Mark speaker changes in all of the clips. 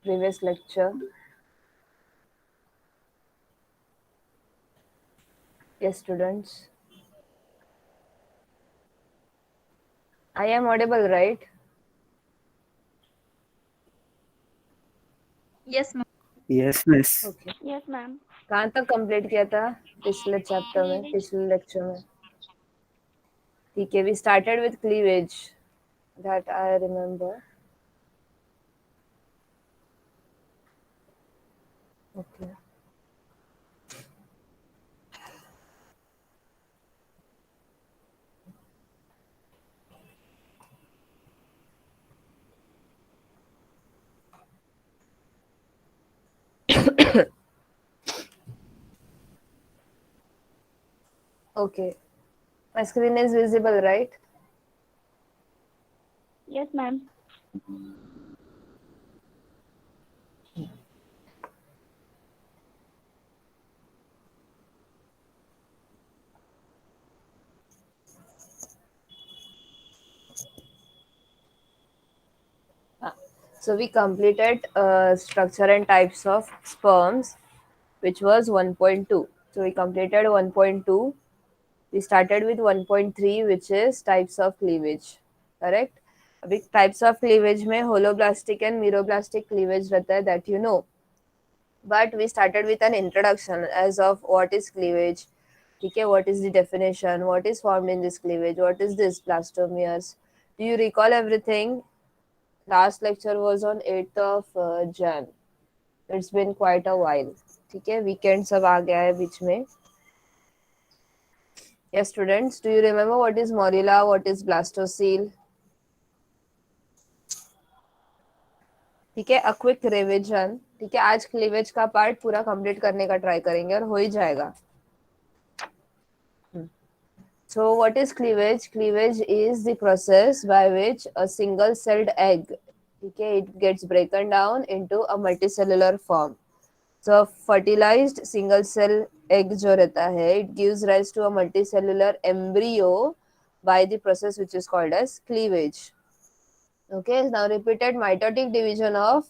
Speaker 1: previous lecture. Yes, students. I am audible, right?
Speaker 2: Yes, ma'am.
Speaker 3: Yes, miss.
Speaker 1: Okay.
Speaker 4: Yes, ma'am.
Speaker 1: कहाँ तक complete किया था पिछले chapter में, पिछले लेक्चर में? ठीक है, we started with cleavage, that I remember. Okay. Okay. My screen is visible, right?
Speaker 4: Yes, ma'am.
Speaker 1: Ah. So we completed structure and types of sperms, which was 1.2. So we completed 1.2. We started with 1.3, which is types of cleavage. Correct? अभी types of cleavage में holoblastic and meroblastic cleavage रहता है, that you know. But we started with an introduction as of what is cleavage. Okay, what is the definition? What is formed in this cleavage? What is this blastomeres? Do you recall everything? Last lecture was on 8th of Jan. It's been quite a while. ठीक है, weekend सब आ गया है बीच में. Yes, students, do you remember what is morula? What is blastocele? ठीक है, a quick revision. ठीक है, आज क्लीवेज का पार्ट पूरा कंप्लीट करने का ट्राई करेंगे और हो ही जाएगा. So, what is cleavage? Cleavage is the process by which a single celled egg, okay, it gets broken down into a multicellular form. So, fertilized single cell egg जो रहता है, it gives rise to a multicellular embryo by the process which is called as cleavage. Okay, now repeated mitotic division of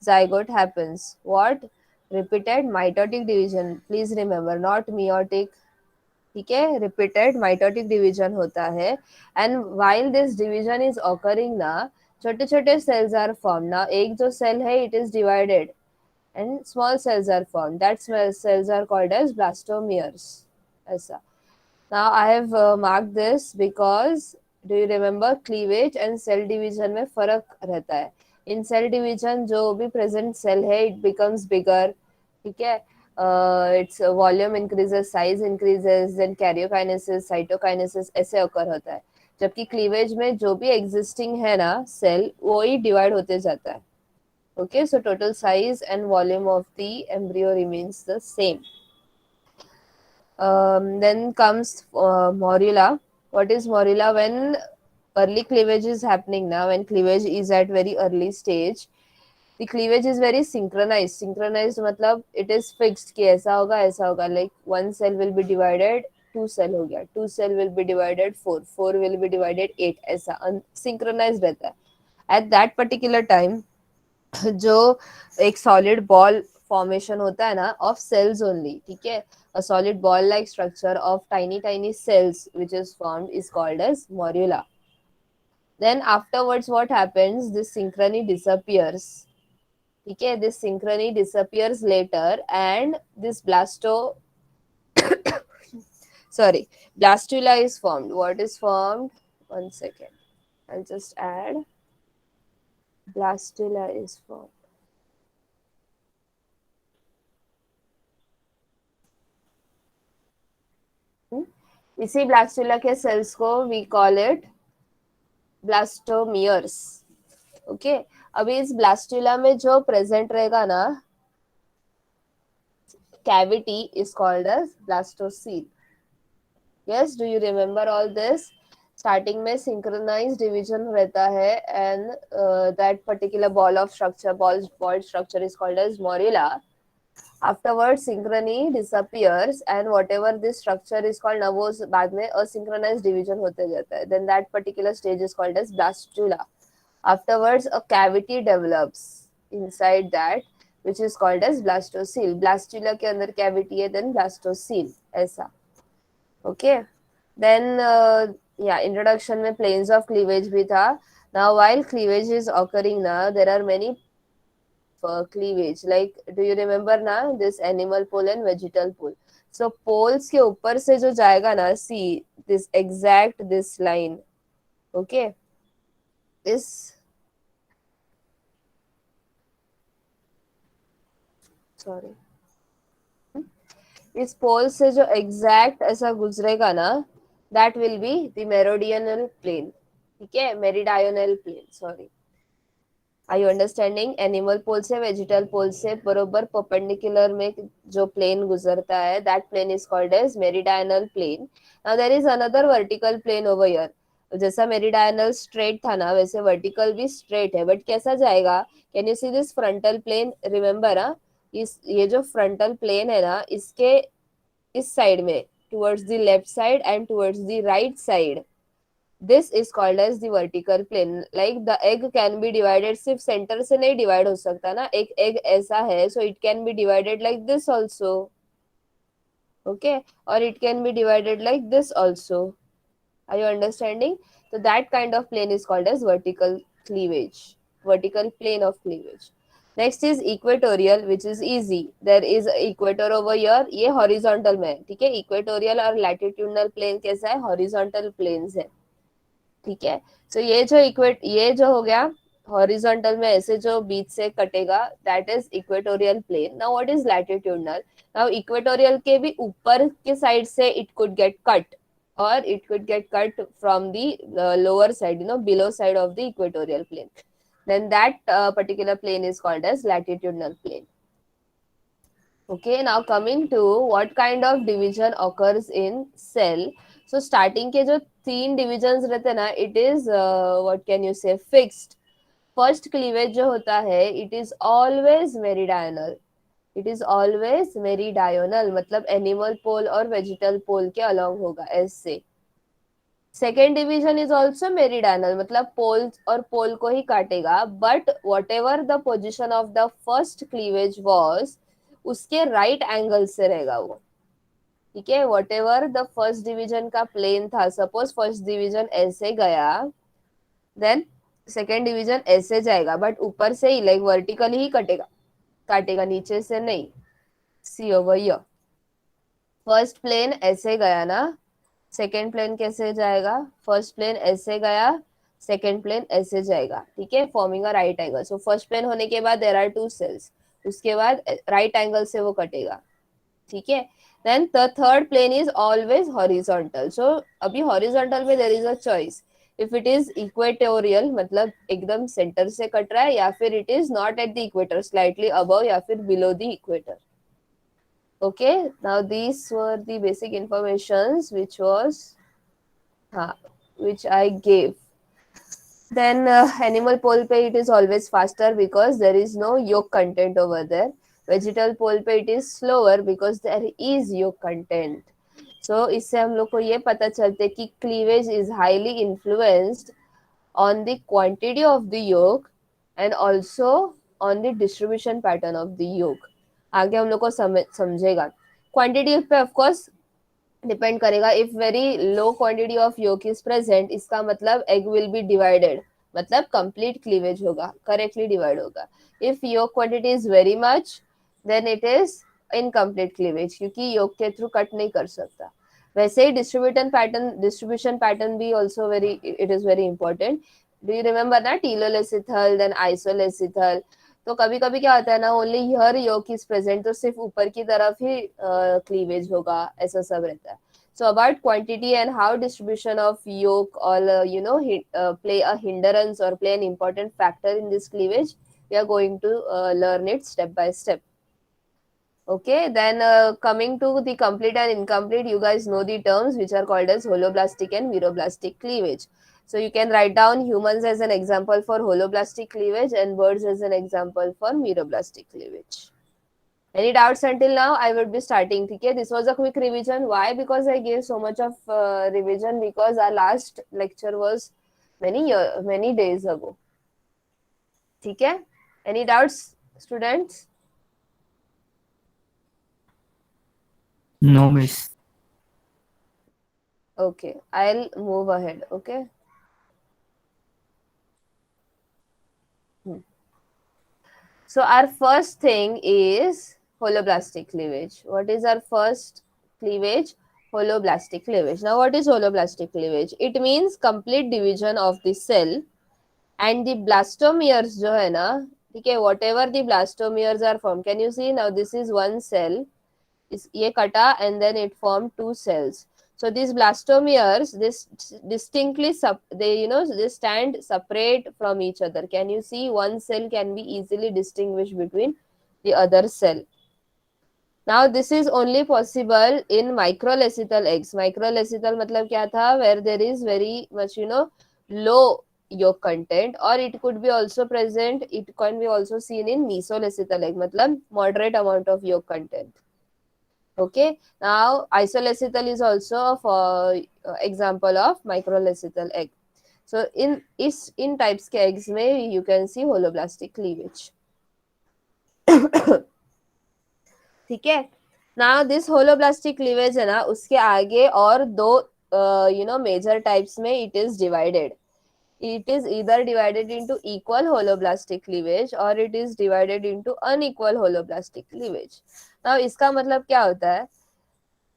Speaker 1: zygote happens. What? Repeated mitotic division. Please remember, not meiotic. ठीक है, repeated mitotic division होता है. And while this division is occurring ना, छोटे छोटे sales are form ना. एक जो सेल है, it is divided and small cells are form. That cells are called as blastomeres. ऐसा. Now I have mark this because do you remember cleavage and cell division में फर्क रहता है. In cell division जो भी present cell है, it becomes bigger. ठीक है, its volume increases, size increases, then karyokinesis, cytokinesis ऐसे occur होता है. जबकि क्लीवेज में जो भी एग्जिस्टिंग है ना सेल, वो ही डिवाइड होते जाता है. Okay, so total size and volume of the embryo remains the same. Then comes morula. What is morula? When early cleavage is happening now, when cleavage is at very early stage, the cleavage is very synchronized. Synchronized मतलब it is fixed कि ऐसा होगा. Like one cell will be divided, two cell हो गया, two cell will be divided, four will be divided, eight. ऐसा synchronized रहता है. At that particular time, जो एक सॉलिड बॉल फॉर्मेशन होता है ना ऑफ सेल्स ओनली. ठीक है, a solid ball like structure of tiny cells which is formed is called as morula. Then afterwards what happens, this synchrony disappears. ठीक है, this synchrony disappears later and this sorry, blastula is formed. What is formed? One second, I'll just add. Blastula is formed. इसी blastula के cells को we call it blastomeres. Okay, अभी इस blastula में जो present रहेगा ना cavity is called as blastocoel. Yes, do you remember all this? Starting में सिंक्रोनाइज डिवीजन रहता है and that particular ball of structure, ball structure is called as morula. Afterwards, synchrony disappears and whatever this structure is called, now वो बाद में asynchronous division होते जाता है. Then that particular stage is called as blastula. Afterwards, a cavity develops. inside that, which is called as blastocele. Blastula के अंदर cavity है, then blastocele ऐसा. Okay. Then yeah, introduction में planes of cleavage भी था. Now while cleavage is occurring now, there are many cleavage. Like, do you remember now this animal pole and vegetal pole? So poles के ऊपर से जो जाएगा ना, see this exact this line. Okay. This, sorry, इस पोल से जो exact ऐसा गुजरेगा ना, that will be the meridional plane. ठीक है, meridional plane, sorry. Are you understanding? Animal pole से वेजिटल पोल से बरोबर परपेंडिकुलर में जो प्लेन गुजरता है, that plane is called as meridional plane. Now there is another vertical plane over here. जैसा मेरिडायनल स्ट्रेट था ना, वैसे वर्टिकल भी स्ट्रेट है, बट कैसा जाएगा? Can you see this frontal plane? Remember, इस ये जो फ्रंटल प्लेन है ना, इसके इस साइड में, towards the left side and towards the right side, this is called as the vertical plane. Like the egg can be divided, सिर्फ centre से नहीं डिवाइड हो सकता ना, एक एग ऐसा है, so it can be divided like this also. Okay, और it can be divided like this also. Are you understanding? So that kind of plane is called as vertical cleavage, vertical plane of cleavage. Next is equatorial, which is easy. There is equator over here. ये horizontal में है, ठीक है. Equatorial और latitudinal plane कैसा है? Horizontal planes है, ठीक है. So ये जो हो गया horizontal में, ऐसे जो बीच से कटेगा, that is equatorial plane. Now what is latitudinal? Now equatorial के भी ऊपर के side से it could get cut, or it could get cut from the lower side, below side of the equatorial plane. Then that particular plane is called as latitudinal plane. Okay, now coming to what kind of division occurs in cell. So starting के जो 3 divisions रहते हैं ना, it is what can you say, fixed. First cleavage जो होता है, it is always meridional. It is always meridional, मतलब animal pole और vegetal pole के along होगा, ऐसे. सेकेंड डिवीजन इज ऑल्सो मेरिडायनल, मतलब पोल और पोल को ही काटेगा, but what ever the position of the first cleavage was, उसके राइट एंगल से रहेगा वो. ठीक है, what ever the first division का प्लेन था, सपोज फर्स्ट डिवीजन ऐसे गया, देन सेकेंड डिवीजन ऐसे जाएगा, बट ऊपर से ही, लाइक वर्टिकली ही काटेगा, नीचे से नहीं. सी ओवर हियर, फर्स्ट प्लेन ऐसे गया ना, सेकेंड प्लेन कैसे जाएगा? फर्स्ट प्लेन ऐसे गया, सेकेंड प्लेन ऐसे जाएगा, ठीक है, forming a right angle. So first plane होने के बाद देयर आर 2 सेल्स, उसके बाद राइट एंगल से वो कटेगा, ठीक है. Then the third plane is always horizontal. So अभी हॉरिजॉन्टल में there is a choice, if it is equatorial, मतलब एकदम सेंटर से कट रहा है, या फिर it is not at the equator, slightly above या फिर below the equator. Okay, now these were the basic informations which I gave. Then animal pole pe it is always faster because there is no yolk content over there. Vegetal pole pe it is slower because there is yolk content. So इससे हम लोग को ये पता चलते है कि cleavage is highly influenced on the quantity of the yolk and also on the distribution pattern of the yolk. आगे हम लोग को समझेगा. क्वांटिटी पे ऑफ कोर्स डिपेंड करेगा. If very low quantity of yolk is present, इसका मतलब egg will be divided, मतलब कंप्लीट क्लीवेज होगा, करेक्टली डिवाइड होगा. If yolk quantity is very much, then it is incomplete cleavage, क्योंकि yolk के through cut नहीं कर सकता. वैसे ही डिस्ट्रीब्यूशन पैटर्न भी also very, it is very important. Do you remember ना, टीलोलेसिथल देन आइसोलेसिथल. तो कभी कभी क्या होता है ना, only here yolk is present, तो सिर्फ ऊपर की तरफ ही क्लीवेज होगा, ऐसा सब रहता है. So about quantity and how distribution of yolk all play a hindrance or play an important factor in this cleavage, we are going to learn it step by step. Okay, then coming to the complete and incomplete, you guys know the terms which are called as holoblastic and meroblastic cleavage. So you can write down humans as an example for holoblastic cleavage and birds as an example for meroblastic cleavage. Any doubts until now? I would be starting. Okay, this was a quick revision. Why? Because I gave so much of revision because our last lecture was many days ago. ठीक है. Any doubts, students?
Speaker 2: No, miss.
Speaker 1: Okay, I'll move ahead. Okay. Hmm. So our first thing is holoblastic cleavage. What is our first cleavage? Holoblastic cleavage. Now, what is holoblastic cleavage? It means complete division of the cell, and the blastomeres जो है ना, ठीक है, whatever the blastomeres are formed. Can you see now? This is one cell. इस ये कटा and then it formed two cells. So these blastomeres, this distinctly they they stand separate from each other. Can you see? One cell can be easily distinguished between the other cell. Now this is only possible in microlecythal eggs. Microlecythal मतलब क्या था? Where there is very much low yolk content, or it could be also present. It can be also seen in mesolecythal egg मतलब moderate amount of yolk content. Okay, now isolecythal is also for example of microlecythal egg. So in types के eggs में you can see holoblastic cleavage. ठीक है. Now this holoblastic cleavage है ना, उसके आगे और दो major types में it is divided. It is either divided into equal holoblastic cleavage or it is divided into unequal holoblastic cleavage. Now इसका मतलब क्या होता है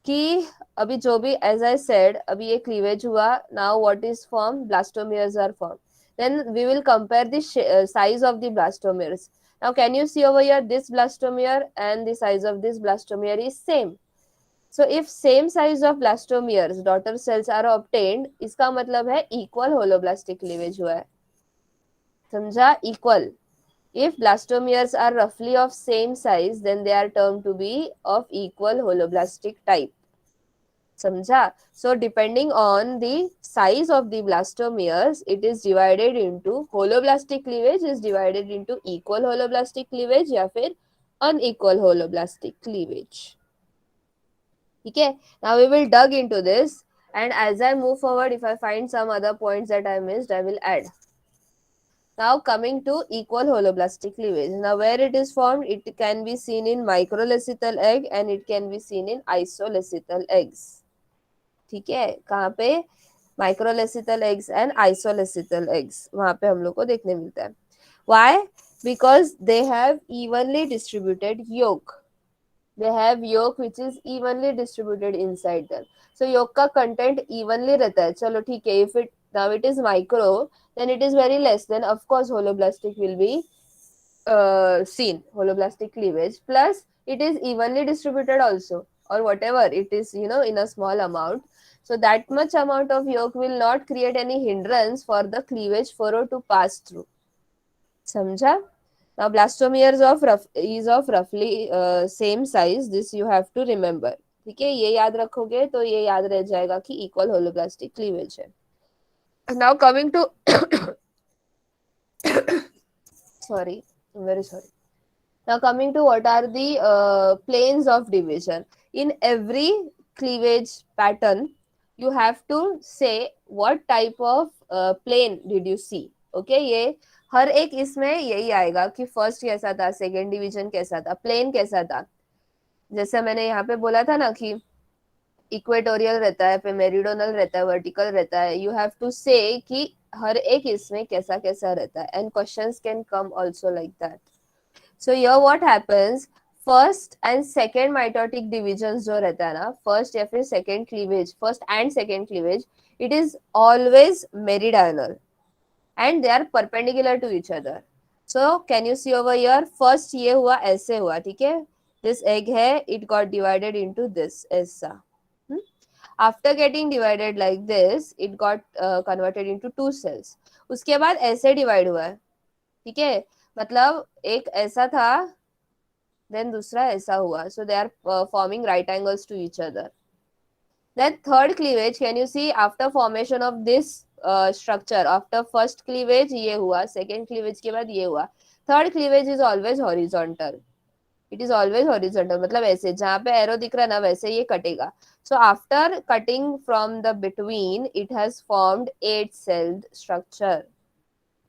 Speaker 1: कि अभी जो भी एज आई सेड अभी ये क्लीवेज हुआ. Now what is form? Blastomeres are form. Then we will compare the size of the blastomeres. Now can you see over here this blastomere and the size of this blastomere is same. So if same size of blastomeres daughter cells are obtained, इसका मतलब है equal holoblastic cleavage हुआ है. समझा? Equal. If blastomeres are roughly of same size, then they are termed to be of equal holoblastic type. समझा? So depending on the size of the blastomeres, it is divided into holoblastic cleavage is divided into equal holoblastic cleavage या फिर unequal holoblastic cleavage. ठीक है? Now we will dug into this, and as I move forward, if I find some other points that I missed, I will add. Now coming to equal holoblastic cleavage. Now where it is formed, it can be seen in microlecythal egg and it can be seen in isolecythal eggs. ठीक है? कहाँ पे? Microlecithal eggs and आइसोलेसिथल eggs, वहां पे हम लोग को देखने मिलता है. Why? Because they have evenly distributed yolk. They have yolk which is evenly distributed inside them. So yolk का content evenly रहता है. चलो ठीक है. If it now it is micro, then it is very less. Then of course holoblastic will be seen. Holoblastic cleavage. Plus it is evenly distributed also, or whatever it is, in a small amount. So that much amount of yolk will not create any hindrance for the cleavage furrow to pass through. समझा? Now blastomeres is of roughly same size. This you have to remember. ठीक है? ये याद रखोगे तो ये याद रह जाएगा कि equal holoblastic cleavage है. Now coming to sorry, I'm very sorry. Now coming to what are the planes of division. In every cleavage pattern, you have to say what type of plane did you see. Okay, ये हर एक इसमें यही आएगा कि first कैसा था, second division कैसा था, प्लेन कैसा था. जैसे मैंने यहाँ पे बोला था ना कि इक्वेटोरियल रहता है, फिर मेरिडोनल रहता है, वर्टिकल रहता है. यू हैव टू से कि हर एक इसमें कैसा कैसा रहता है. And questions can come also like that. So here what happens, first and second mitotic divisions जो रहता है ना, first या फिर second cleavage, first and second cleavage, it is always meridional and they are perpendicular to each other. So can you see over here, first ये हुआ ऐसे हुआ, ठीक है, this egg है, it got divided into this ऐसा. After getting divided like this, it got converted into two cells. उसके बाद ऐसे divide हुआ है, ठीक है, मतलब एक ऐसा था, then दूसरा ऐसा हुआ. So they are forming right angles to each other. Then third cleavage, can you see after formation of this structure, after first cleavage ये हुआ, second cleavage के बाद ये हुआ, third cleavage is always horizontal. It is always horizontal, मतलब ऐसे जहाँ पे एरो दिख रहा है ना वैसे ये कटेगा. So after cutting from the between, it has formed 8-celled structure.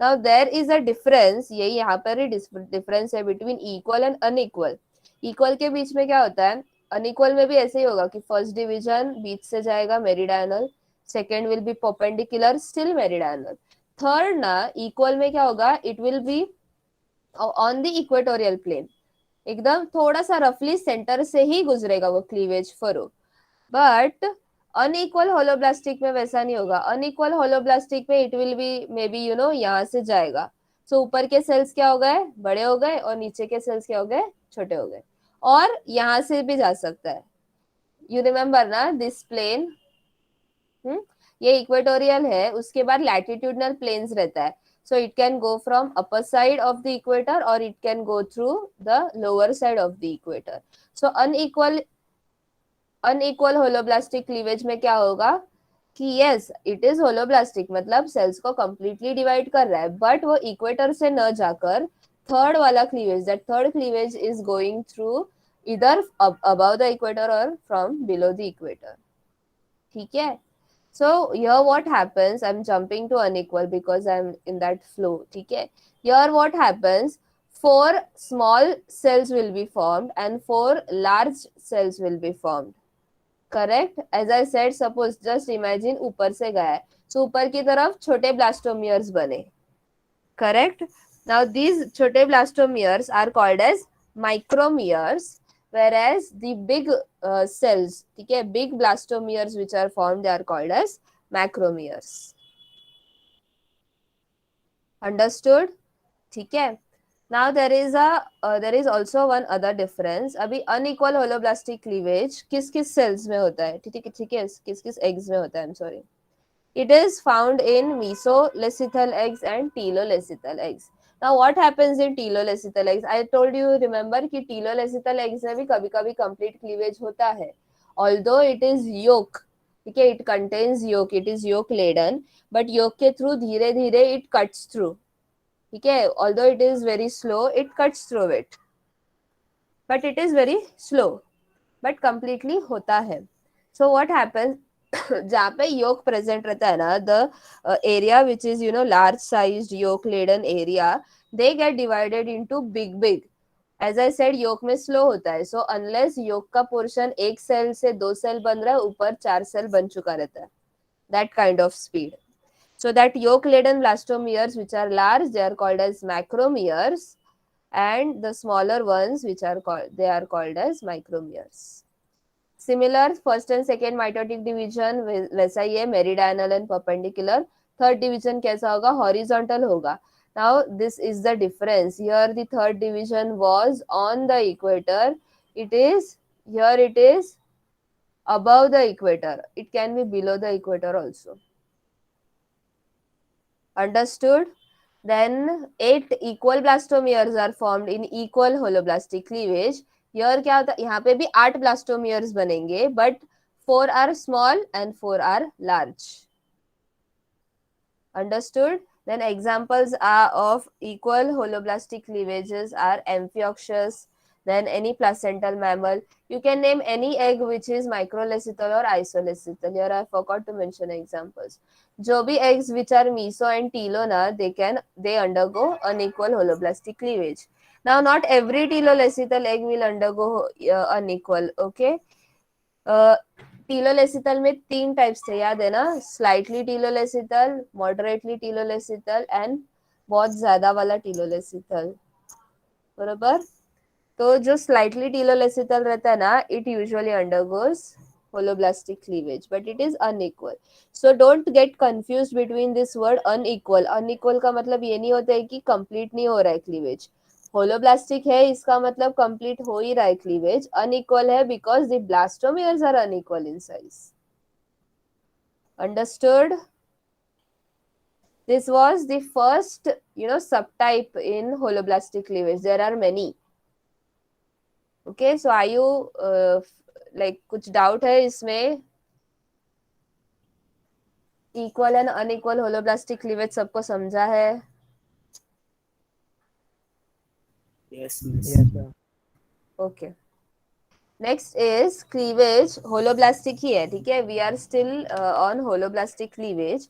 Speaker 1: Now there is a difference, ये यहाँ पर ही डिफरेंस है between equal and unequal. Equal के बीच में क्या होता है, अनइक्वल में भी ऐसे ही होगा कि फर्स्ट डिवीजन बीच से जाएगा meridional, second will be perpendicular still meridional. Third ना इक्वल में क्या होगा, it will be on the equatorial plane, एकदम थोड़ा सा रफली सेंटर से ही गुजरेगा वो cleavage furrow. But unequal holoblastic में वैसा नहीं होगा. अनइक्वल होलोब्लास्टिक में it will be maybe यहाँ से जाएगा. सो ऊपर के सेल्स क्या हो गए, बड़े हो गए, और नीचे के सेल्स क्या हो गए, छोटे हो गए. और यहाँ से भी जा सकता है. यू रिमेम्बर ना दिस प्लेन, ये इक्वेटोरियल है, उसके बाद लैटिट्यूडनल प्लेन्स रहता है. So it can go from upper side of the equator or it can go through the lower side of the equator. So unequal holoblastic cleavage में क्या होगा कि yes it is holoblastic, मतलब sales को completely divide कर रहा है, but वो इक्वेटर से न जाकर थर्ड वाला cleavage, that third cleavage is going through either above the equator or from below the equator. ठीक है. So here what happens, I'm jumping to unequal because I'm in that flow. ठीक है. Here what happens, 4 small cells will be formed and 4 large cells will be formed. Correct? As I said, suppose just imagine ऊपर से गया है, so ऊपर की तरफ छोटे blastomeres बने. Correct? Now these छोटे blastomeres are called as micromeres, whereas the big cells, ठीक है, big blastomeres which are formed, they are called as macromeres. Understood? ठीक है. Now there is also one other difference. अभी unequal holoblastic cleavage किस किस cells में होता है, ठीक है, किस किस eggs में होता है, I'm sorry. It is found in mesolecithal eggs and telolecithal eggs. Now what happens in telolecithal eggs? I told you, remember कि telolecithal eggs में भी कभी कभी complete cleavage होता है. Although it is yolk, ठीक है, it contains yolk, it is yolk laden, but yolk के through धीरे धीरे it cuts through. ठीक है, although it is very slow, it cuts through it, but it is very slow, but completely होता है. So what happens, जहाँ पे योक present रहता है ना, the area which is large sized yolk laden area, they get divided into big big. As I said yolk में slow होता है, सो अनलेस योक का पोर्शन एक सेल से 2 सेल बन रहा है, ऊपर 4 सेल बन चुका रहता है, that kind of speed. So that yolk laden blastomeres which are large, they are called as macromeres, and the smaller ones which are called as micromeres. Similar first and second mitotic division वैसा ही है, मेरिडायनल and perpendicular. Third division कैसा होगा, horizontal होगा. Now this is the difference. Here the third division was on the equator. Here it is above the equator. It can be below the equator also. Understood? Then 8 equal blastomeres are formed in equal holoblastic cleavage. Here क्या होता है, यहाँ पे भी 8 blastomeres बनेंगे, but 4 are small and 4 are large. Understood? Then examples are of equal holoblastic cleavages are Amphioxus, then any placental mammal. You can name any egg which is microlecithal or isolecithal. Here I forgot to mention examples. जो भी eggs which are meso and telo na, they undergo unequal holoblastic cleavage. Now not every telolecithal egg will undergo unequal. Okay. टीलोलेसिथल में 3 types थे, याद है ना, slightly टीलोलेसिथल, moderately टीलोलेसिथल and बहुत ज्यादा वाला टीलोलेसिथल. बराबर. तो जो स्लाइटली टीलोलेसिथल रहता है ना, it usually undergoes holoblastic cleavage, but it is unequal. So don't get confused between this word unequal. Unequal का मतलब ये नहीं होता है कि complete नहीं हो रहा है cleavage. होलोब्लास्टिक है, इसका मतलब कंप्लीट हो ही रहा है क्लीवेज. अनइक्वल है because the blastomeres are unequal in size. Understood? This was the first subtype in holoblastic cleavage. There are many. Okay, so are you like कुछ डाउट है इसमें? Equal and unequal holoblastic cleavage सबको समझा है?
Speaker 2: Yes,
Speaker 3: Yes, sir.
Speaker 1: Okay. Next is cleavage. Holoblastic ही है, ठीक है, we are still on holoblastic cleavage.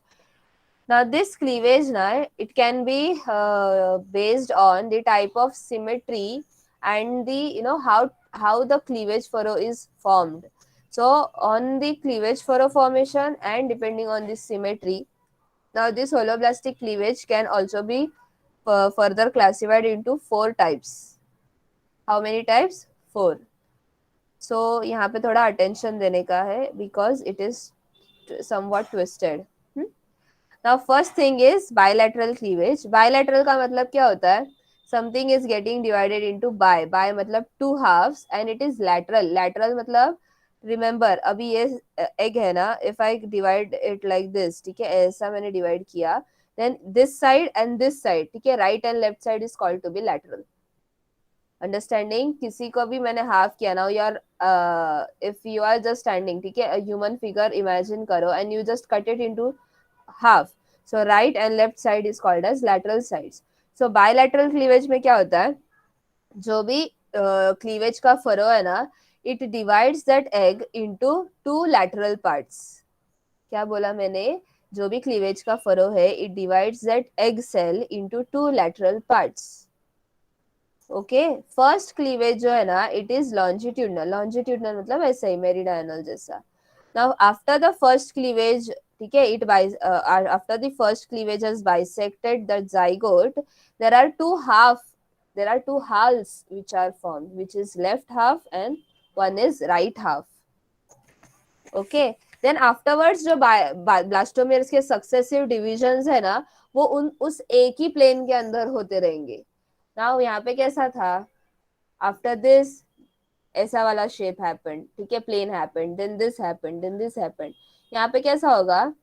Speaker 1: Now this cleavage now it can be based on the type of symmetry and the how the cleavage furrow is formed. So on the cleavage furrow formation and depending on the symmetry, now this holoblastic cleavage can also be further classified into four types. How many types? Four. So यहाँ पे थोड़ा attention देने का है because it is somewhat twisted. Now first thing is bilateral cleavage. Bilateral का मतलब क्या होता है? Something is getting divided into bi. Bi मतलब two halves and it is lateral. Lateral मतलब remember अभी ये egg है ना, if I divide it like this, ठीक है, ऐसा मैंने divide किया, then this side and this side, ठीक है, right and left side is called to be lateral. Understanding? किसी को भी मैंने हाफ किया ना यार, if you are just standing, ठीक है, ह्यूमन फिगर इमेजिन करो and you just cut it into half, so right and left side is called as lateral sides. So bilateral cleavage में क्या होता है, जो भी क्लीवेज का फरो है ना, it divides that egg into two lateral parts. क्या बोला मैंने? जो भी क्लीवेज का फरो है, it divides that egg cell into two lateral parts. Okay, first cleavage जो है ना, इट इज लॉन्जिट्यूडनल. लॉन्जिट्यूडनल मतलब ऐसे ही मेरिडायनल जैसा. Now after the first cleavage, ठीक है, it after the first cleavage has bisected the zygote, there are two half, there are two halves which are formed, which is left half and one is right half. Okay, then afterwards जो ब्लास्टोमेर्स के successive divisions है ना, वो उस एक ही plane के अंदर होते रहेंगे. नाउ यहाँ पे कैसा था, आफ्टर दिस ऐसा वाला शेप हैपेंड, ठीक है, plane happened, then this happened, then this happened. यहाँ पे कैसा होगा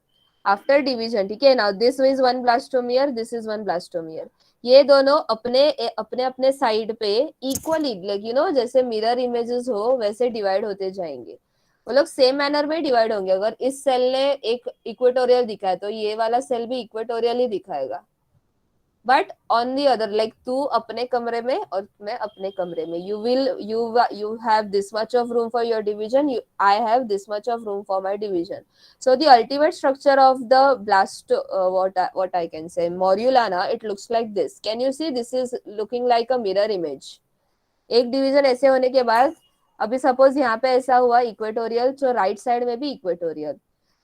Speaker 1: आफ्टर डिवीजन, ठीक है, now this is one blastomere, this is one blastomere. ये दोनों अपने अपने अपने साइड पे इक्वली, लाइक यू नो, जैसे मिरर इमेजेस हो वैसे डिवाइड होते जाएंगे. वो लोग सेम मैनर में डिवाइड होंगे. अगर इस सेल ने एक इक्वेटोरियल दिखा है तो ये वाला सेल भी इक्वेटोरियल ही दिखाएगा. But on the other, like तू अपने कमरे में और मैं अपने कमरे में, you have this much of room for your division, I have this much of room for my division. So the ultimate structure of the blast, what I can say, morula na, it looks like this. Can you see? This is looking like a mirror image. एक division ऐसे होने के बाद, अभी suppose यहाँ पे ऐसा हुआ इक्वेटोरियल, तो राइट साइड में भी इक्वेटोरियल.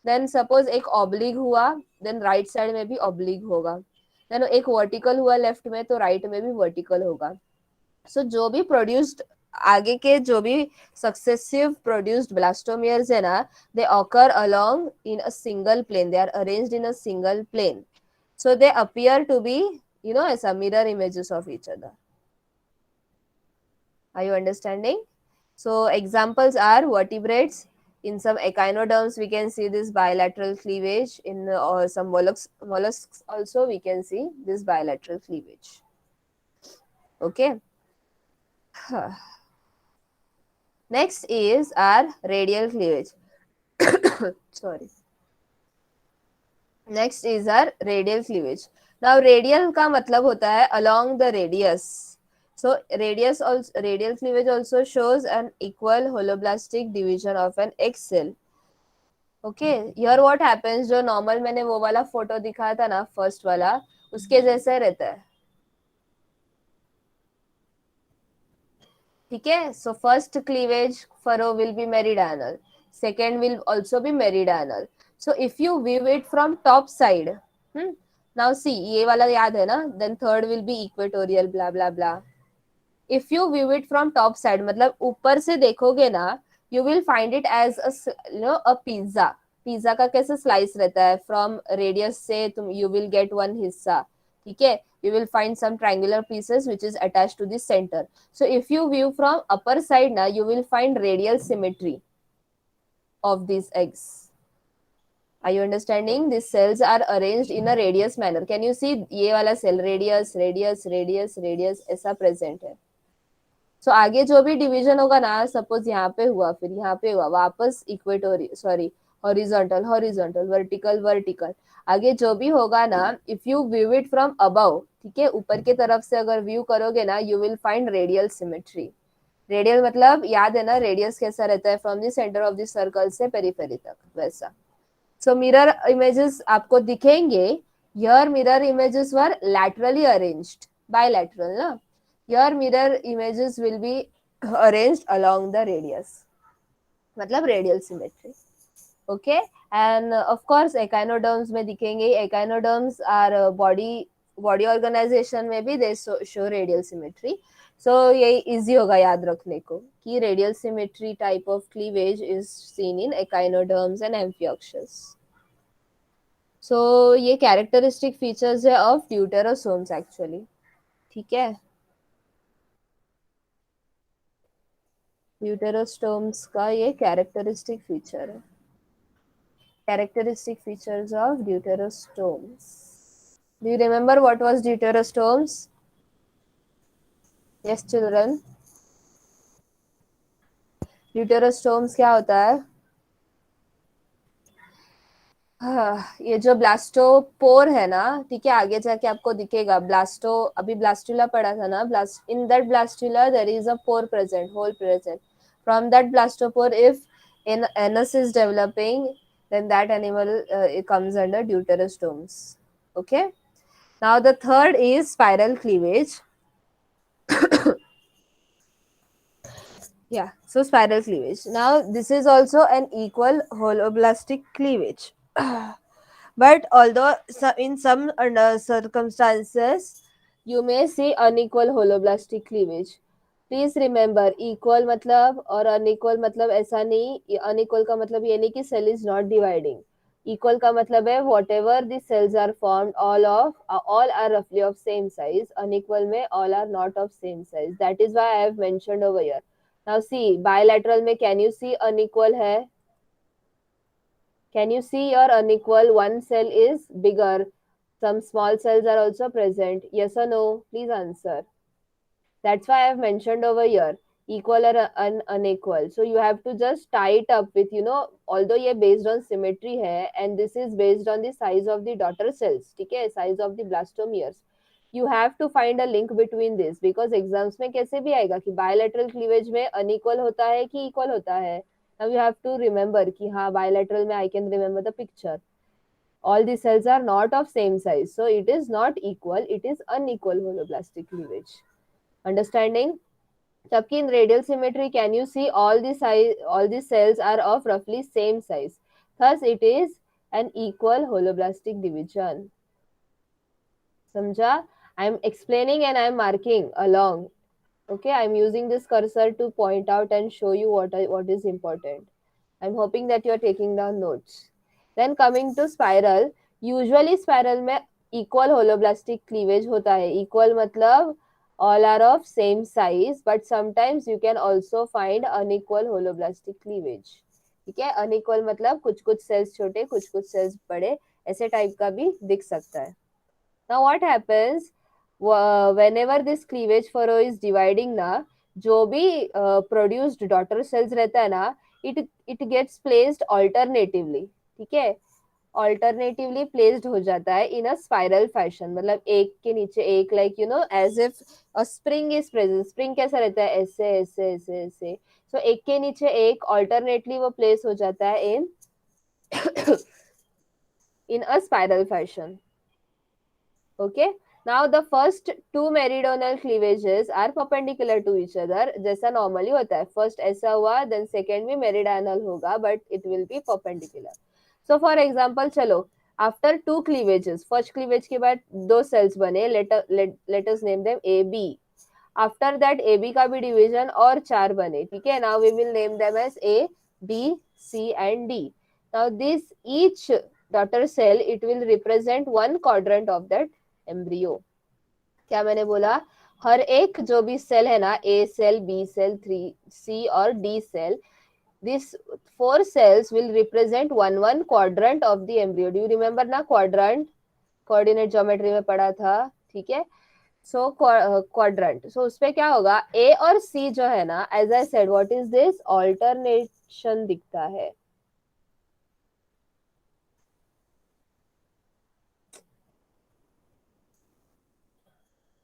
Speaker 1: देन सपोज एक ऑब्लिक हुआ, देन राइट साइड में भी ऑब्लिक होगा. देन एक वर्टिकल हुआ लेफ्ट में, तो राइट में भी वर्टिकल होगा. सो जो भी प्रोड्यूस्ड आगे के जो भी सक्सेसिव प्रोड्यूस्ड ब्लास्टोमियर्स है ना, they occur along in a single plane, they are arranged in a single plane. So they appear to be, you know, ऐसा mirror images of each other. Are you understanding? So examples are vertebrates. In some echinoderms, we can see this bilateral cleavage. In some mollusks also, we can see this bilateral cleavage. Okay. Next is our radial cleavage. Sorry. Next is our radial cleavage. Now radial का मतलब होता है along the radius. So radial cleavage also shows an equal holoblastic division of an egg cell. Okay, here what happens, जो normal मैंने वो वाला photo दिखाया था ना, फर्स्ट वाला, उसके जैसा रहता है. ठीक है. So first cleavage furrow will be meridional, second will also be meridional. So if you view it from top side, now see, ये वाला याद है ना, then third will be equatorial, blah blah blah. If you view it from top side, मतलब ऊपर से देखोगे ना, you will find it as a, you know, a pizza. Pizza का कैसे स्लाइस रहता है, फ्रॉम रेडियस से तुम यू विल गेट वन हिस्सा, ठीक है, you will find some triangular pieces which is attached to the center. So if you view from upper side now, you will find radial symmetry of these eggs. Are you understanding? These cells are arranged in a radius manner. Can you see? ये वाला cell radius radius radius radius ऐसा present है. So आगे जो भी division होगा ना, suppose यहाँ पे हुआ, फिर यहाँ पे हुआ, वापस equatorial, sorry, horizontal horizontal, vertical vertical, आगे जो भी होगा ना, if you view it from above, ठीक है, ऊपर की तरफ से अगर व्यू करोगे ना, you will find radial symmetry. Radial मतलब याद है ना, रेडियस कैसा रहता है, from the centre of the circle से पेरिफेरी तक, वैसा. So mirror images आपको दिखेंगे. Here mirror images were laterally arranged, bilateral ना. Here mirror images will be arranged along the radius, मतलब radial symmetry. Okay, and of course echinoderms में दिखेंगे. Echinoderms are body organization में भी they show radial symmetry. So ये easy होगा याद रखने को कि radial symmetry type of cleavage is seen in echinoderms and amphioxus. So ये characteristic features है of deuterostomes actually. ठीक है, deuterostomes का ये characteristic feature है. Characteristic features of deuterostomes. Do you remember what was deuterostomes? Yes, children. Deuterostomes क्या होता है? ये जो ब्लास्टोपोर है ना, ठीक है, आगे जाके आपको दिखेगा. ब्लास्टो अभी ब्लास्टुला पढ़ा था ना. Blast in that blastula there is a pore present, hole present. From that blastopore, if an anus is developing, then that animal it comes under deuterostomes. Okay. Now the third is spiral cleavage. Yeah, so spiral cleavage. Now this is also an equal holoblastic cleavage. But although in some circumstances you may see unequal holoblastic cleavage. Please remember equal मतलब और unequal मतलब ऐसा नहीं. Unequal का मतलब ये नहीं कि cell is not dividing. Equal का मतलब है whatever the cells are formed, all are roughly of same size. Unequal में all are not of same size. That is why I have mentioned over here. Now see, bilateral में can you see unequal है? Can you see your unequal? One cell is bigger. Some small cells are also present. Yes or no? Please answer. That's why I have mentioned over here. Equal or unequal. So you have to just tie it up with, although ये based on symmetry है, and this is based on the size of the daughter cells, ठीक है, size of the blastomeres. You have to find a link between this because exams में कैसे भी आएगा कि bilateral cleavage में unequal होता है कि equal होता है. Now you have to remember कि हाँ bilateral में I can remember the picture. All the cells are not of same size, so it is not equal. It is unequal holoblastic cleavage. Understanding? जबकि in radial symmetry, can you see all the cells are of roughly same size. Thus, it is an equal holoblastic division. समझा? I am explaining and I am marking along. Okay, I am using this cursor to point out and show you what is important. I am hoping that you are taking down notes. Then coming to spiral, usually spiral में equal holoblastic cleavage होता है. Equal मतलब all are of same size, but sometimes you can also find unequal holoblastic cleavage. ठीक है, unequal मतलब कुछ कुछ cells छोटे, कुछ कुछ cells बड़े, ऐसे टाइप का भी दिख सकता है. Now what happens whenever this cleavage furrow is dividing ना, जो भी produced daughter cells रहता है ना, it gets placed alternatively. ठीक है, alternatively placed हो जाता है in a spiral fashion. मतलब एक के नीचे एक, like as if a spring is present. Spring कैसा रहता है, ऐसे ऐसे ऐसे ऐसे. So एक के नीचे एक alternately वो place हो जाता है in a spiral fashion. Okay. Now the first two meridional cleavages are perpendicular to each other. जैसा normally होता है. First ऐसा हुआ, then second भी meridional होगा, but it will be perpendicular. So for example, चलो, after two cleavages, first cleavage के बाद दो cells बने. Let us name them A, B. After that A, B का भी division और चार बने. ठीक है. Now we will name them as A, B, C and D. Now this each daughter cell, it will represent one quadrant of that embryo. क्या मैंने बोला? हर एक जो भी सेल है ना, ए सेल, बी सेल, 3C और D cell, this 4 cells will represent one quadrant of the embryo. Do you remember ना quadrant? कोऑर्डिनेट ज्योमेट्री में पढ़ा था. ठीक है. सो क्वाड्रेंट, सो उसपे क्या होगा, ए और सी जो है ना, as I said, what is this, alternation दिखता है.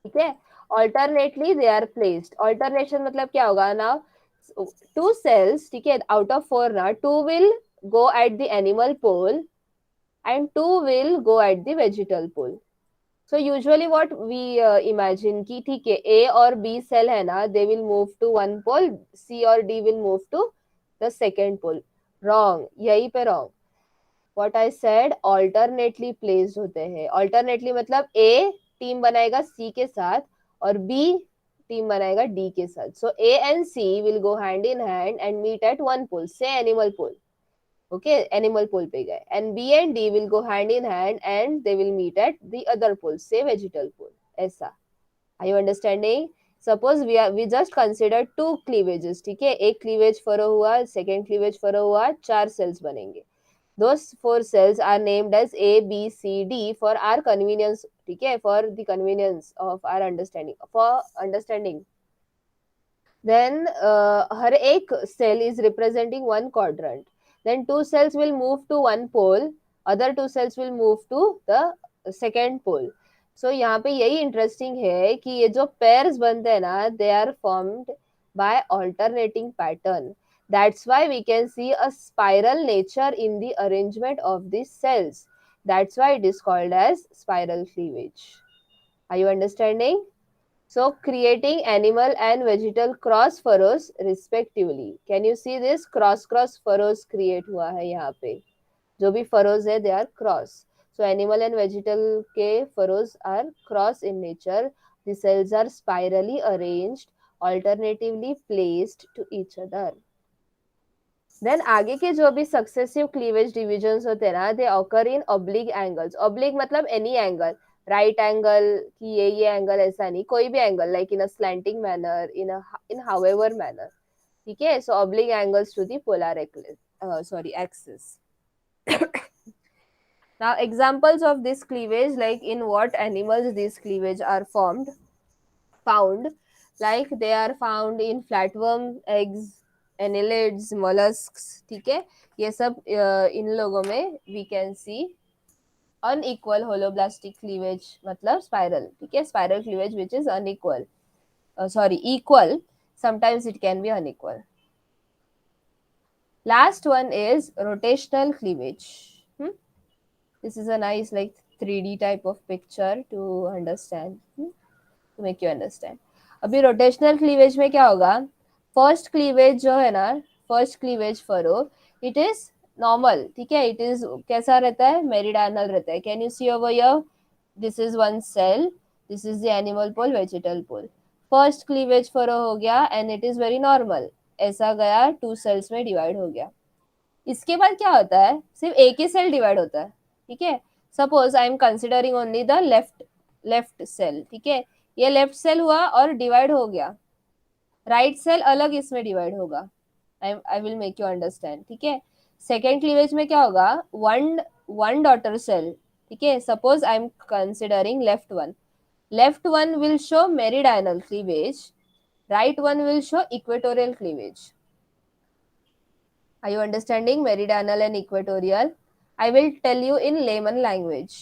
Speaker 1: ठीक है. Alternately they are placed. Alternation मतलब क्या होगा ना, 2 cells, ठीक है, आउट ऑफ 4 ना, 2 will go at the animal pole and 2 will go at the vegetal pole. So usually what we imagine कि ठीक है A और B cell है ना, they will move to one pole, C और D will move to the second pole. Wrong, यही पे wrong. What I said, alternately placed होते हैं. Alternately मतलब A टीम बनाएगा C के साथ और B टीम बनाएगा D के साथ. So A and C will go hand in hand and meet at one pole, say animal pole. Okay, animal pole पे गए, and B and D will go hand in hand and they will meet at the other pole, say vegetal pole. ऐसा. Are you understanding? Suppose we just consider two cleavages. ठीक है, एक cleavage furrow हुआ, second cleavage furrow हुआ, 4 cells बनेंगे. Those 4 cells are named as A, B, C, D for our convenience. ठीक है, for the convenience of our understanding, for understanding. Then her एक cell is representing one quadrant. Then 2 cells will move to one pole, other 2 cells will move to the second pole. So यहाँ पे यही interesting है कि ये जो pairs बनते हैं ना, they are formed by alternating pattern. That's why we can see a spiral nature in the arrangement of these cells. That's why it is called as spiral cleavage. Are you understanding? So creating animal and vegetal cross furrows respectively. Can you see this? Cross furrows create हुआ है यहाँ पे. जो भी furrows है, they are cross. So animal and vegetal के furrows are cross in nature. The cells are spirally arranged, alternatively placed to each other. Then आगे के जो भी successive cleavage divisions होते हैं ना, they occur in oblique angles. Oblique मतलब any angle. Right angle कि ये angle ऐसा नहीं, कोई भी angle, like in a slanting manner, in however manner. ठीक है, so oblique angles to the polar axis. Now examples of this cleavage, like in what animals these cleavage are found, like they are found in flatworm eggs, annelids, mollusks. ठीक है, ये सब इन लोगों में we can see unequal holoblastic cleavage मतलब spiral. ठीक है, spiral cleavage which is unequal, equal. Sometimes it can be unequal. Last one is rotational cleavage. This is a nice like 3D type of picture to understand, to make you understand. अभी rotational cleavage में क्या होगा, first cleavage जो है ना, first cleavage furrow, it is normal. ठीक है, it is कैसा रहता है, मेरिडाइनल रहता है. Can you see over here, this is one cell, this is the animal pole, vegetal pole. First cleavage furrow हो गया and it is very normal. ऐसा गया, 2 सेल्स में डिवाइड हो गया. इसके बाद क्या होता है, सिर्फ एक ही सेल डिवाइड होता है. ठीक है, suppose I am considering only the left cell. ठीक है, ये लेफ्ट सेल हुआ और डिवाइड हो गया. राइट सेल अलग इसमें डिवाइड होगा. I will make you understand. ठीक है, सेकेंड क्लीवेज में क्या होगा, वन डॉटर सेल. ठीक है, suppose I am considering left one will show meridional cleavage, right one will show equatorial cleavage. Are you understanding meridional and equatorial? I will tell you in layman language.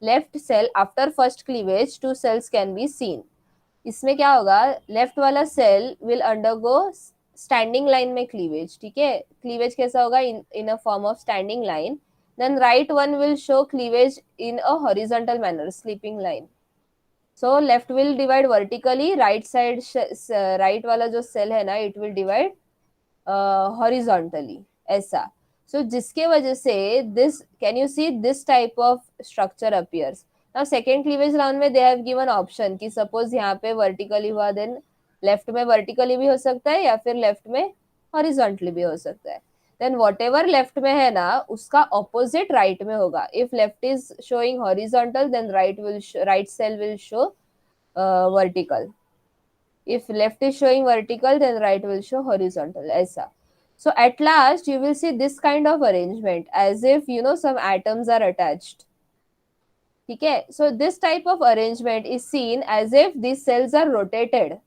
Speaker 1: Left cell after first cleavage, 2 cells can be seen. इसमें क्या होगा, left वाला cell will undergo standing line में cleavage. ठीक है, cleavage कैसा होगा, in a form of standing line. Then right one will show cleavage in a horizontal manner, sleeping line. So left will divide vertically, right side, right वाला जो cell है ना, it will divide horizontally, ऐसा. सो जिसके वजह से this, can you see this type of structure appears. Now second cleavage round में they have given option कि सपोज यहाँ पे वर्टिकली हुआ, देन लेफ्ट में वर्टिकली भी हो सकता है या फिर लेफ्ट में हॉरिजॉन्टली भी हो सकता है. देन वॉट एवर लेफ्ट में है ना, उसका ऑपोजिट राइट में होगा. If left is showing horizontal, then right cell will show vertical. If left is showing vertical, then right will show horizontal. ऐसा. So at last you will see this kind of arrangement, as if some atoms are attached. ठीक है, so this type of arrangement is seen as if these cells are rotated.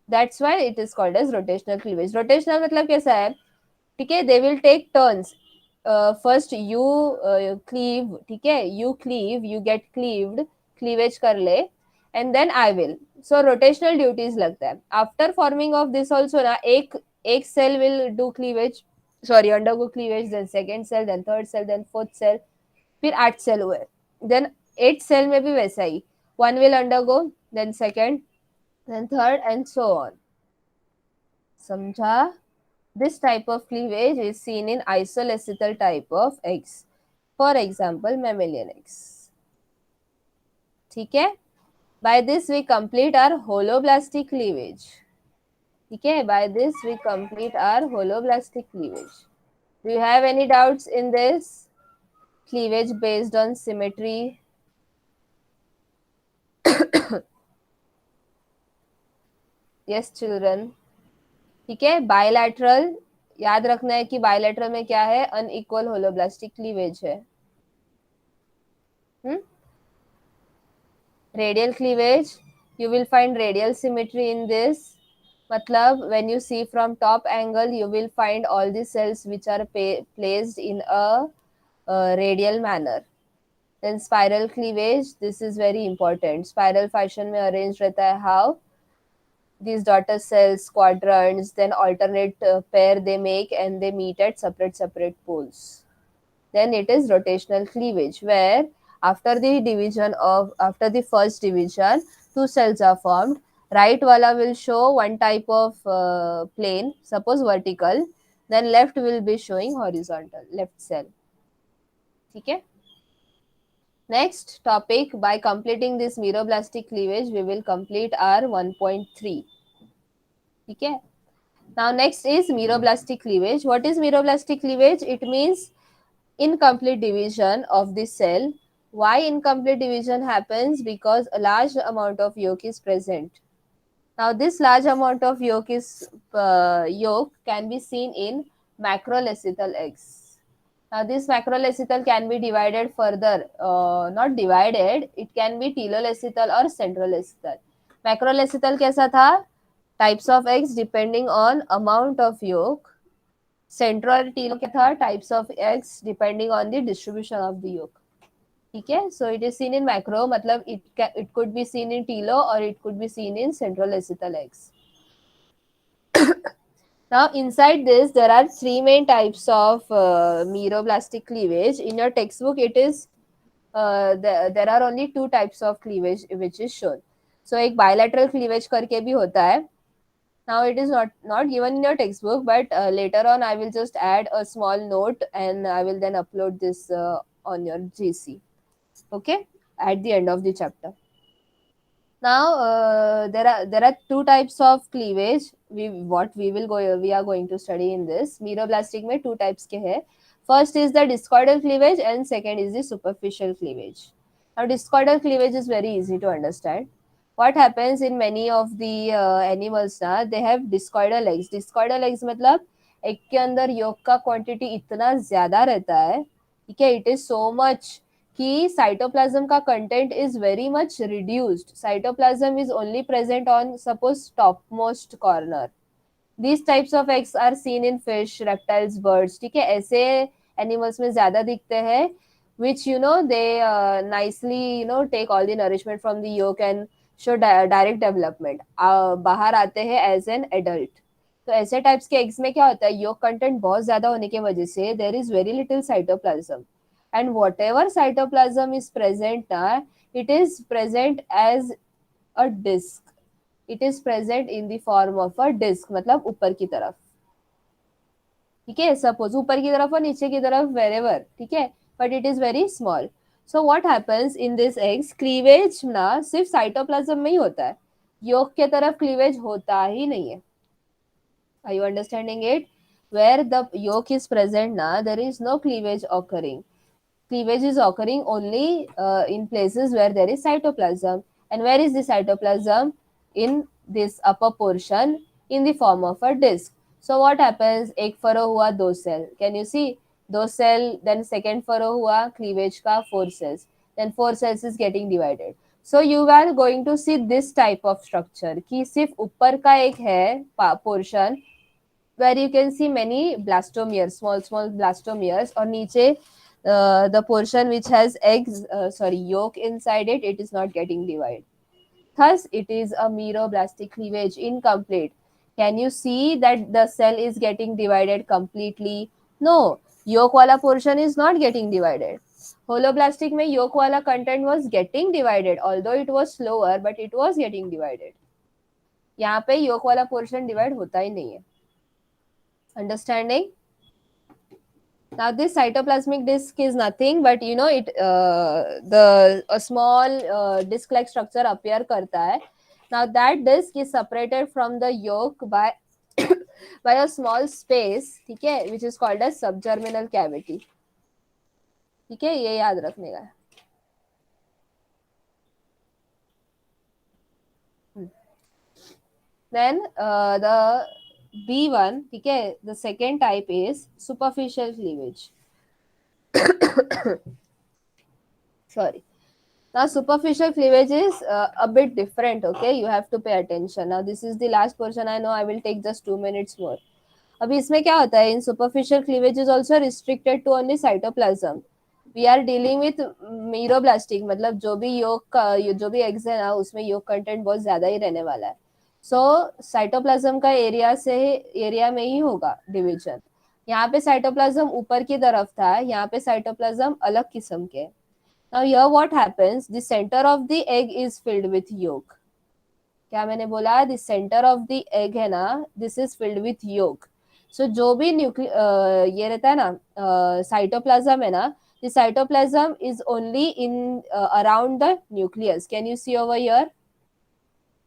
Speaker 1: That's why it is called as rotational cleavage. Rotational मतलब कैसा है, ठीक है, they will take turns. First you cleave, ठीक है, you cleave, you get cleaved, cleavage कर ले, and then I will. So rotational duties लगता है. After forming of this also ना, एक cell will do cleavage, undergo cleavage, then second cell, then third cell, then fourth cell. फिर 8 cell हुए, then 8 cell में भी वैसा ही, one will undergo, then second, then third, and so on. समझा? This type of cleavage is seen in isolecythal type of eggs, for example mammalian eggs. ठीक है? By this we complete our holoblastic cleavage. ठीक है? By this we complete our holoblastic cleavage. Do you have any doubts in this? Cleavage based on symmetry. Yes children. ठीक है? Bilateral, याद रखना है कि bilateral में क्या है? Unequal holoblastic cleavage है. Radial cleavage, you will find radial symmetry in this. Matlab, when you see from top angle, you will find all the cells which are placed in a radial manner. Then spiral cleavage, this is very important. Spiral fashion में arranged रहता है. How? These daughter cells, quadrants, then alternate pair they make and they meet at separate poles. Then it is rotational cleavage, where after the first division, two cells are formed. Right wala will show one type of plane, suppose vertical, then left will be showing horizontal, left cell. Okay. Next topic, by completing this meroblastic cleavage, we will complete our 1.3. Okay. Now next is meroblastic cleavage. What is meroblastic cleavage? It means incomplete division of the cell. Why incomplete division happens? Because a large amount of yolk is present. Now this large amount of yolk can be seen in macrolecithal eggs. Now this macrolecithal can be divided further, not divided, it can be telolecithal or centrolecithal. Macrolecithal कैसा था? Types of eggs depending on amount of yolk. Central telo क्या था? Types of eggs depending on the distribution of the yolk. ठीक है? So it is seen in macro, मतलब it could be seen in telo or it could be seen in centrolecithal eggs. Now inside this there are three main types of meroblastic cleavage. In your textbook it is there are only two types of cleavage which is shown. So एक bilateral cleavage करके भी होता है. Now it is not given in your textbook, but later on I will just add a small note and I will then upload this on your GC. Okay, at the end of the chapter. Now there are two types of cleavage. We are going to study in this. Meroblastic में two types के हैं. First is the discoidal cleavage and second is the superficial cleavage. Now discoidal cleavage is very easy to understand. What happens in many of the animals ना, they have discoidal eggs. Discoidal eggs मतलब एक के अंदर योग का quantity इतना ज्यादा रहता है, ठीक है, it is so much कि साइटोप्लाज्म का content is very much reduced. Cytoplasm is only present on suppose top most corner. These types of eggs are seen in fish, reptiles, birds. ठीक है, ऐसे एनिमल्स में ज्यादा दिखते हैं which they nicely take all the nourishment from the yolk and show direct development. बाहर आते हैं एज एन एडल्ट. तो ऐसे टाइप्स के एग्स में क्या होता है, योक कंटेंट बहुत ज्यादा होने की वजह से there is very little cytoplasm, and whatever cytoplasm is present now, it is present as a disc. It is present in the form of a disc, मतलब ऊपर की तरफ. ठीक है, सपोज ऊपर की तरफ और नीचे की तरफ wherever. ठीक है, but it is very small. So what happens in this eggs, cleavage ना सिर्फ साइटोप्लाज्म में ही होता है, योक के तरफ क्लीवेज होता ही नहीं है. Are you understanding it? Where the yolk is present na, there is no cleavage occurring. Cleavage is occurring only in places where there is cytoplasm. And where is the cytoplasm? In this upper portion in the form of a disc. So what happens? एक furrow हुआ, दो cell. Can you see? दो cell, then second furrow हुआ, cleavage का 4 cells. Then 4 cells is getting divided. So you are going to see this type of structure कि सिर्फ ऊपर का एक है portion where you can see many blastomeres, small blastomeres, और नीचे the portion which has yolk inside it, it is not getting divided. Thus, it is a meroblastic cleavage, incomplete. Can you see that the cell is getting divided completely? No, yolk wala portion is not getting divided. Holoblastic में योक वाला content was getting divided, although it was slower but it was getting divided. यहाँ पे योक वाला portion divide होता ही नहीं है. Understanding? Now this cytoplasmic disc is nothing but it the a small disc like structure appear karta hai. Now that disc is separated from the yolk by by a small space, ठीक है, which is called as subgerminal cavity. ठीक है, ये याद रखने का है. Then the B1, ठीक है, the second type is superficial cleavage. Sorry. Now superficial cleavage is a bit different, okay? You have to pay attention. Now this is the last portion. I know I will take just 2 minutes more. अभी इसमें क्या होता है? In superficial cleavage is also restricted to only cytoplasm. We are dealing with meroblastic, मतलब जो भी जो भी एग्स है ना, उसमें योग कंटेंट बहुत ज्यादा ही रहने वाला है. सो साइटोप्लाज्म का एरिया में ही होगा डिवीजन. यहाँ पे साइटोप्लाज्म ऊपर की तरफ था, यहाँ पे साइटोप्लाज्म अलग किस्म के. Now here what happens? The center of the egg is filled with yolk. क्या मैंने बोला? The center of the egg है ना, this is filled with yolk. So जो भी ये रहता है ना साइटोप्लाज्म है ना, the cytoplasm is only in around the nucleus. Can you see over here?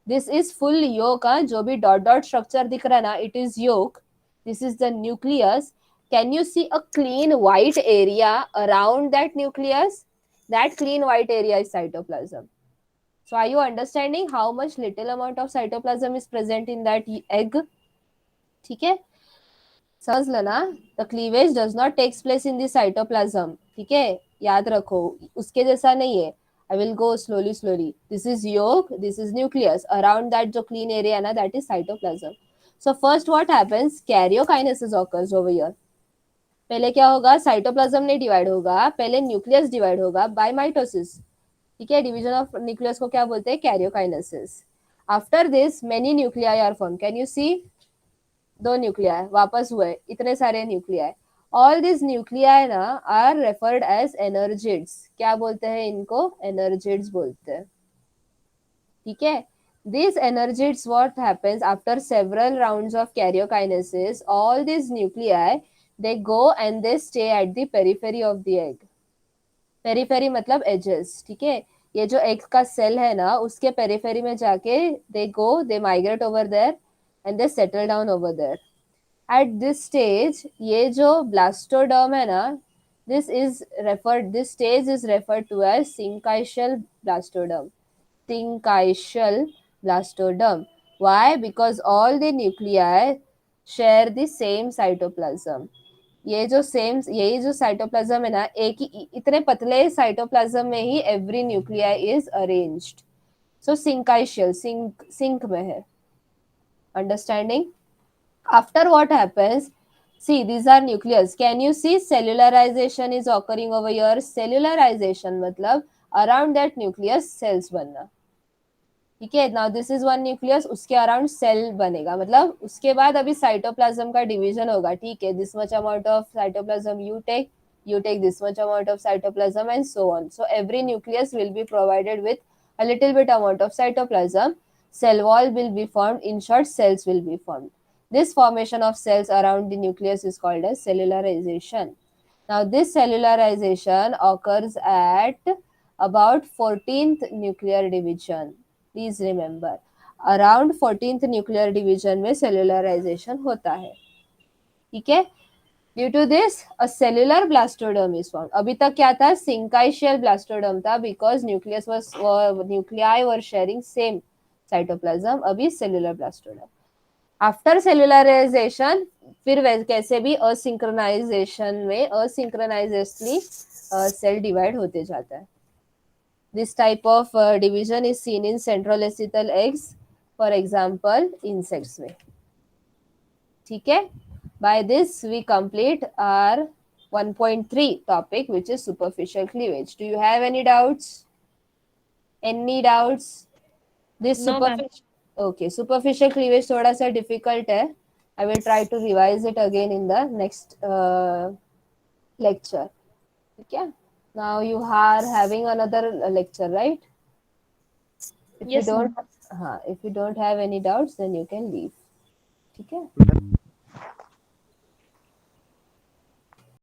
Speaker 1: This is full yolk. जो भी डॉट डॉट स्ट्रक्चर दिख रहा है ना, it is yolk. This is the nucleus. Can you see a clean white area around that nucleus? That clean white area is cytoplasm. So are you understanding how much little amount of cytoplasm is present in that egg? ठीक है, समझ लो ना. The cleavage does not takes place in the cytoplasm. ठीक है, याद रखो, उसके जैसा नहीं है. I will go slowly. This is yolk, this is nucleus. Around that जो clean area ना, that is cytoplasm. So first what happens? Karyokinesis occurs over here. पहले क्या होगा? साइटोप्लाज्म नहीं डिवाइड होगा, पहले न्यूक्लियस डिवाइड होगा बाय माइटोसिस. ठीक है, डिवीजन ऑफ न्यूक्लियस को क्या बोलते हैं? Karyokinesis. After this many nuclei are form. Can you see? 2 nuclei वापस हुए, इतने सारे न्यूक्लियाई. ऑल दिस न्यूक्लियाई ना आर रेफर्ड एज एनर्जिड्स. क्या बोलते हैं इनको? एनर्जिड्स बोलते हैं. ठीक है, these energies, what happens after several rounds of karyokinesis, all these nuclei, they go and they stay at the periphery of the egg. Periphery मतलब edges. ठीक है, ये जो egg का cell है ना, उसके periphery में जाके they go, they migrate over there and they settle down over there. At this stage, ये जो blastoderm है ना, this stage is referred to as syncytial blastoderm. Syncytial blastoderm. Why? Because all the nuclei share the same cytoplasm. यही जो cytoplasm है ना, एक ही इतने पतले साइटोप्लाज्म में ही every nuclei is arranged. So syncytial, सिंक में है. Understanding? After what happens? See, these are nucleus. Can you see cellularization is occurring over here? Cellularization मतलब around that nucleus cells बनना. ठीक है, now this is one nucleus, उसके around cell बनेगा, मतलब उसके बाद अभी साइटोप्लाज्म का डिवीजन होगा. ठीक है, this much amount of cytoplasm you take this much amount of cytoplasm and so on. So every nucleus will be provided with a little bit amount of cytoplasm. Cell wall will be formed. In short, cells will be formed. This formation of cells around the nucleus is called as cellularization. Now this cellularization occurs at about 14th nuclear division. Please remember, around 14th nuclear division में cellularization होता है. ठीक है, due to this a cellular blastoderm is formed. अभी तक क्या था? syncytial blastoderm था, because nuclei were sharing same cytoplasm. अभी cellular blastoderm. After cellularization, फिर कैसे भी asynchronization में asynchronously cell divide होते जाता है. This type of division is seen in centrolacetal eggs, for example, insects में. ठीक है, by this we complete our 1.3 topic, which is superficial cleavage. Do you have any doubts? Any doubts? This
Speaker 3: No, ma'am.
Speaker 1: Okay, superficial cleavage थोड़ा सा difficult है. I will try to revise it again in the next lecture. ठीक है? Now you are having another lecture, right? If you
Speaker 3: Yes,
Speaker 1: don't,
Speaker 3: ma'am.
Speaker 1: if you don't have any doubts, then you can leave. ठीक है?